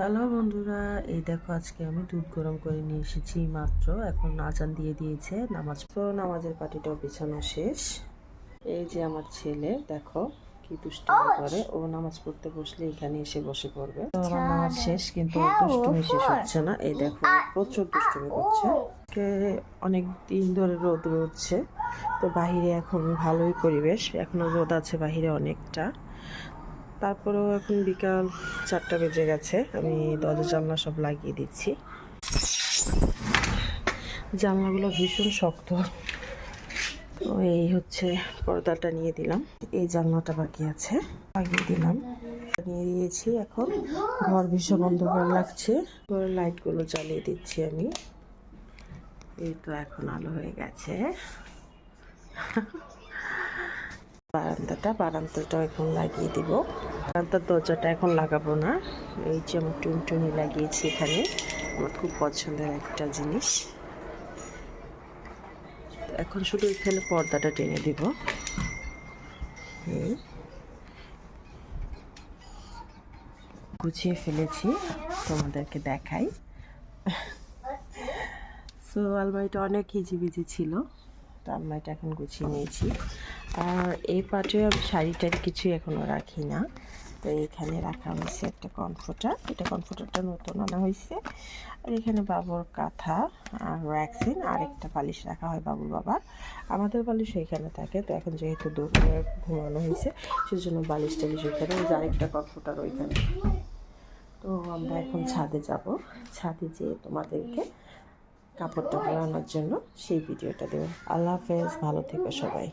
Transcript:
Hello বন্ধুরা, এই দেখো আজকে আমি দুধ গরম করে নিয়ে এসেছি মাত্র। এখন আজান দিয়ে দিয়েছে, নামাজের পাটিটাও বিছানো শেষ। এই যে আমার ছেলে দেখো কি দুষ্টুমি করে, ও নামাজ পড়তে বসলে এখানে এসে বসে পড়বে। তো আমার নামাজ শেষ কিন্তু ওর দুষ্টুমি শেষ হচ্ছে না। এই দেখো প্রচুর দুষ্টুমি করছে। অনেক দিন ধরে রোদ উঠছে, তো বাহিরে এখন ভালোই পরিবেশ, এখনো রোদ আছে বাহিরে অনেকটা। তারপরেও এখন বিকাল 4টা বেজে গেছে, আমি দরজা জানলা সব লাগিয়ে দিচ্ছি। জানলাগুলো ভীষণ শক্ত, তো এই হচ্ছে পর্দাটা নিয়ে দিলাম। এই জানলাটা বাকি আছে, লাগিয়ে দিলাম, নিয়ে দিয়েছি। এখন ঘর ভীষণ অন্ধকার লাগছে, ঘরের লাইটগুলো জ্বালিয়ে দিচ্ছি আমি। এই তো এখন আলো হয়ে গেছে। বারান্দাটাও এখন লাগিয়ে দিব। বারান্দার দরজাটা এখন লাগাবো না, এই যে আমি টুনটুনি লাগিয়েছি এখানে, আমার খুব পছন্দের একটা জিনিস। এখন শুধু এখানে পর্দাটা টেনে দিব। গুছিয়ে ফেলেছি, তোমাদেরকে দেখাই। সো আলমারিটা অনেক হিজিবিজি ছিল, তো আলমারিটা এখন গুছিয়ে নিয়েছি। আর এই পাটে আমি শাড়ি টাড়ি কিছু এখনও রাখি না, তো এখানে রাখা হয়েছে একটা কমফোর্টার। এটা কমফোর্টারটা নতুন আনা হয়েছে। আর এখানে বাবুর কাঁথা আর ভ্যাকসিন আর একটা বালিশ রাখা হয় বাবুর বাবার। আমাদের বালিশ এখানে থাকে, তো এখন যেহেতু দুপুরে ঘুমানো হয়েছে সেজন্য বালিশ টালিশ ওইখানে, ওই যে আরেকটা কমফোর্টার ওইখানে। তো আমরা এখন ছাদে যাব, ছাদে যেয়ে তোমাদেরকে কাপড়টা পরানোর জন্য সেই ভিডিওটা দেবো। আল্লাহ হাফেজ, ভালো থেকো সবাই।